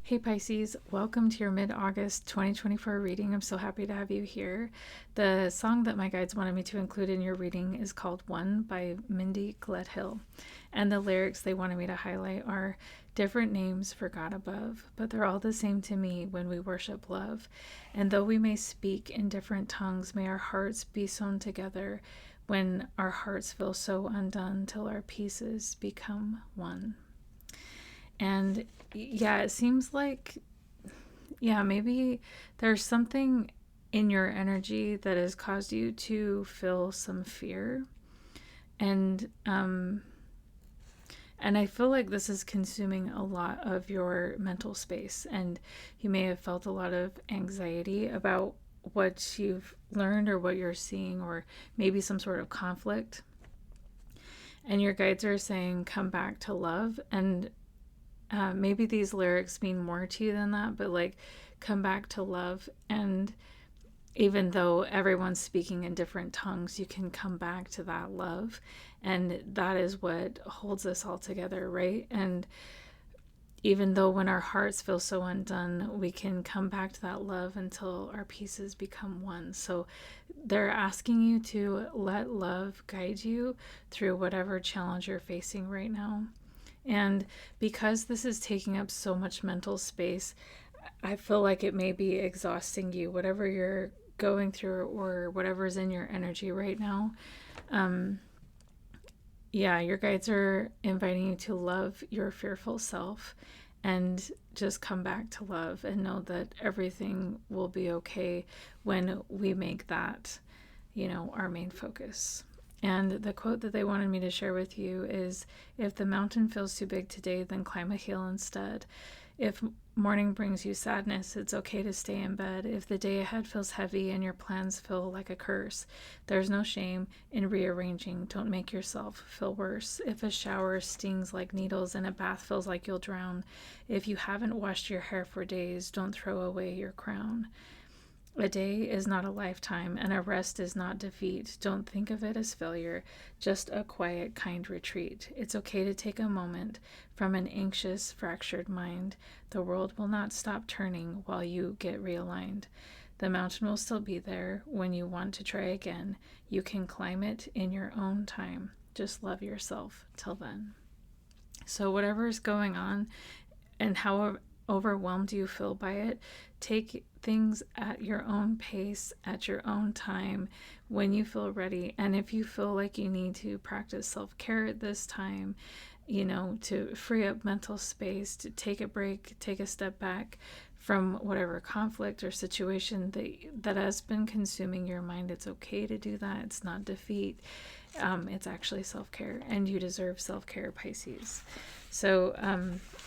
Hey Pisces, welcome to your mid-August 2024 reading. I'm so happy to have you here. The song that my guides wanted me to include in your reading is called One by Mindy Gledhill. And the lyrics they wanted me to highlight are different names for God above, but they're all the same to me when we worship love. And though we may speak in different tongues, may our hearts be sewn together when our hearts feel so undone till our pieces become one. And yeah, it seems like, maybe there's something in your energy that has caused you to feel some fear. And I feel like this is consuming a lot of your mental space, and you may have felt a lot of anxiety about what you've learned or what you're seeing, or maybe some sort of conflict. And your guides are saying, come back to love. And maybe these lyrics mean more to you than that, but like, come back to love. And even though everyone's speaking in different tongues, you can come back to that love. And that is what holds us all together, right? And even though when our hearts feel so undone, we can come back to that love until our pieces become one. So they're asking you to let love guide you through whatever challenge you're facing right now. And because this is taking up so much mental space, I feel like it may be exhausting you, whatever you're going through or whatever's in your energy right now. Your guides are inviting you to love your fearful self and just come back to love and know that everything will be okay when we make that, our main focus. And the quote that they wanted me to share with you is, if the mountain feels too big today, then climb a hill instead. If morning brings you sadness, it's okay to stay in bed. If the day ahead feels heavy and your plans feel like a curse, there's no shame in rearranging. Don't make yourself feel worse. If a shower stings like needles and a bath feels like you'll drown, if you haven't washed your hair for days, don't throw away your crown. A day is not a lifetime, and a rest is not defeat. Don't think of it as failure, just a quiet, kind retreat. It's okay to take a moment from an anxious, fractured mind. The world will not stop turning while you get realigned. The mountain will still be there when you want to try again. You can climb it in your own time. Just love yourself till then. So whatever is going on and how overwhelmed you feel by it, take things at your own pace, at your own time, when you feel ready. And if you feel like you need to practice self-care at this time, to free up mental space, to take a break, take a step back from whatever conflict or situation that has been consuming your mind, it's okay to do that. It's not defeat. It's actually self-care, and you deserve self-care, Pisces. So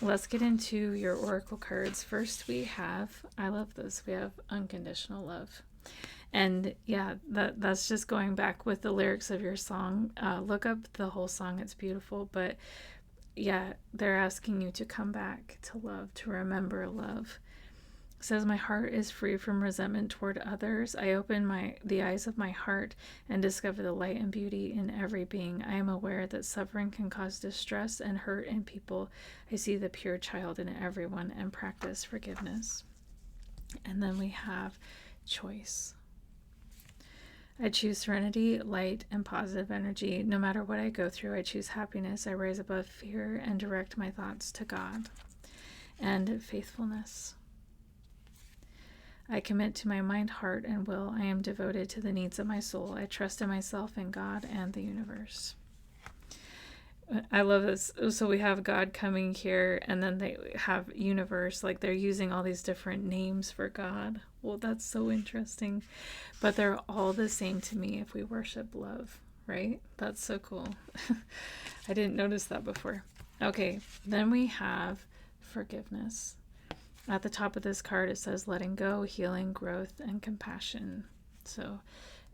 let's get into your oracle cards. First we have, I love this, we have unconditional love. And that's just going back with the lyrics of your song. Look up the whole song, it's beautiful. But they're asking you to come back to love, to remember love. It says, my heart is free from resentment toward others. I open the eyes of my heart and discover the light and beauty in every being. I am aware that suffering can cause distress and hurt in people. I see the pure child in everyone and practice forgiveness. And then we have choice. I choose serenity, light, and positive energy. No matter what I go through, I choose happiness. I rise above fear and direct my thoughts to God. And faithfulness. I commit to my mind, heart, and will. I am devoted to the needs of my soul. I trust in myself and God and the universe. I love this. So we have God coming here, and then they have universe. Like, they're using all these different names for God. Well, that's so interesting. But they're all the same to me if we worship love, right? That's so cool. I didn't notice that before. Okay, then we have forgiveness. At the top of this card, it says letting go, healing, growth, and compassion. So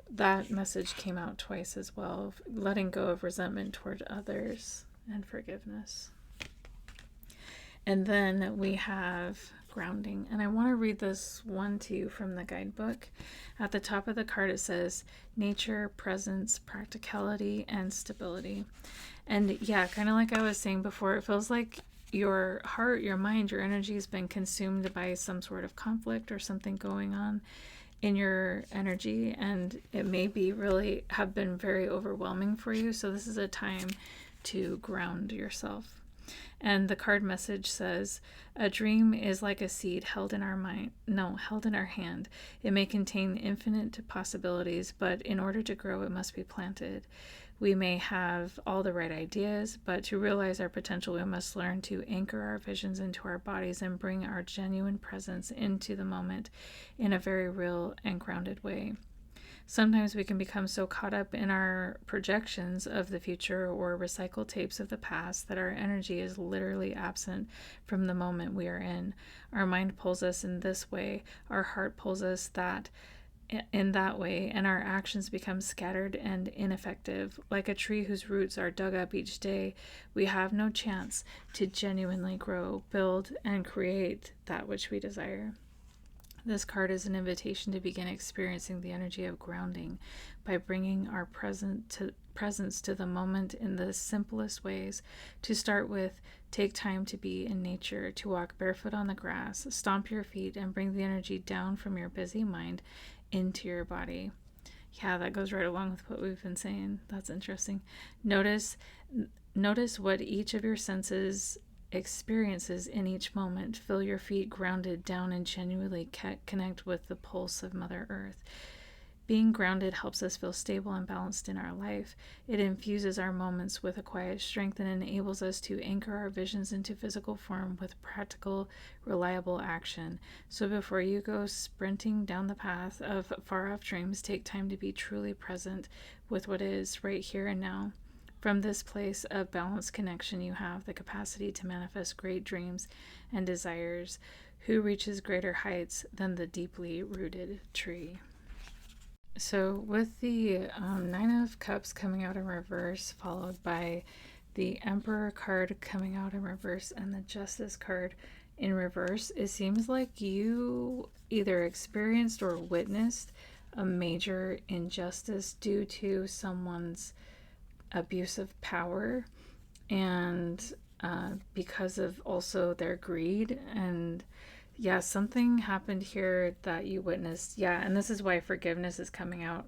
that message came out twice as well. Letting go of resentment toward others and forgiveness. And then we have grounding. And I want to read this one to you from the guidebook. At the top of the card, it says nature, presence, practicality, and stability. And kind of like I was saying before, it feels like your heart, your mind, your energy has been consumed by some sort of conflict or something going on in your energy, and it may be really have been very overwhelming for you. So this is a time to ground yourself. And the card message says, a dream is like a seed held in our mind, no, held in our hand. It may contain infinite possibilities, but in order to grow, it must be planted. We may have all the right ideas, but to realize our potential, we must learn to anchor our visions into our bodies and bring our genuine presence into the moment in a very real and grounded way. Sometimes we can become so caught up in our projections of the future or recycled tapes of the past that our energy is literally absent from the moment we are in. Our mind pulls us in this way, our heart pulls us in that way, and our actions become scattered and ineffective. Like a tree whose roots are dug up each day, we have no chance to genuinely grow, build, and create that which we desire. This card is an invitation to begin experiencing the energy of grounding by bringing our presence to the moment in the simplest ways. To start with, take time to be in nature, to walk barefoot on the grass, stomp your feet, and bring the energy down from your busy mind into your body. Yeah, that goes right along with what we've been saying. That's interesting. Notice what each of your senses experiences in each moment. Feel your feet grounded down and genuinely connect with the pulse of Mother Earth. Being grounded helps us feel stable and balanced in our life. It infuses our moments with a quiet strength and enables us to anchor our visions into physical form with practical, reliable action. So before you go sprinting down the path of far-off dreams, take time to be truly present with what is right here and now. From this place of balanced connection, you have the capacity to manifest great dreams and desires. Who reaches greater heights than the deeply rooted tree? So with the Nine of Cups coming out in reverse, followed by the Emperor card coming out in reverse and the Justice card in reverse, it seems like you either experienced or witnessed a major injustice due to someone's abuse of power, and because of also their greed. And yeah, something happened here that you witnessed. Yeah, and this is why forgiveness is coming out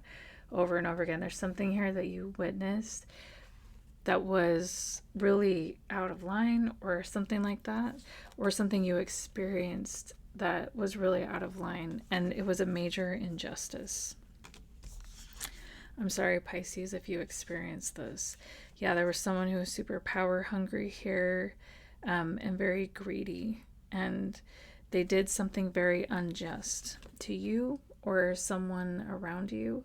over and over again. There's something here that you witnessed that was really out of line or something like that, or something you experienced that was really out of line, and it was a major injustice. I'm sorry, Pisces, if you experienced this. Yeah, there was someone who was super power hungry here, and very greedy, and they did something very unjust to you or someone around you.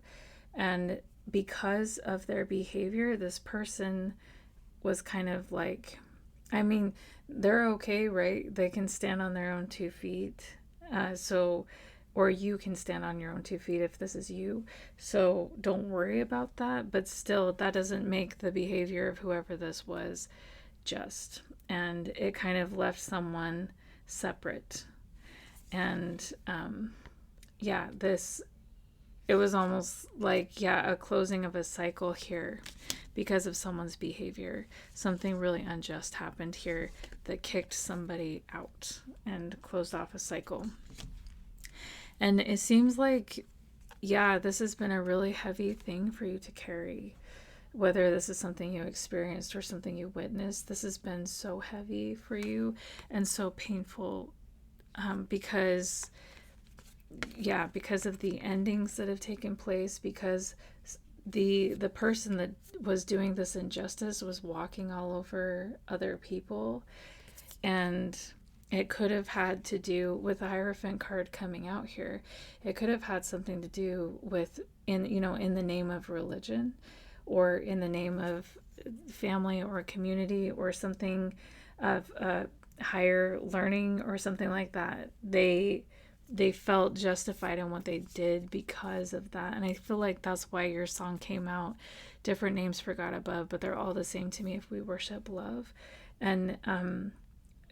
And because of their behavior, this person was kind of like, I mean, they're okay, right? They can stand on their own 2 feet. Or you can stand on your own 2 feet if this is you. So don't worry about that. But still, that doesn't make the behavior of whoever this was just. And it kind of left someone separate. And it was almost like, a closing of a cycle here because of someone's behavior. Something really unjust happened here that kicked somebody out and closed off a cycle. And it seems like, this has been a really heavy thing for you to carry. Whether this is something you experienced or something you witnessed, this has been so heavy for you and so painful, because of the endings that have taken place, because the person that was doing this injustice was walking all over other people. And it could have had to do with the Hierophant card coming out here. It could have had something to do with in the name of religion, or in the name of family or community, or something of higher learning or something like that. They felt justified in what they did because of that. And I feel like that's why your song came out. Different names for God above, but they're all the same to me if we worship love. And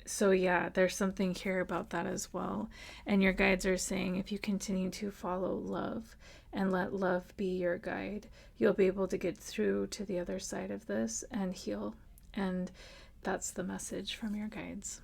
so there's something here about that as well. And your guides are saying, if you continue to follow love and let love be your guide, you'll be able to get through to the other side of this and heal. And that's the message from your guides.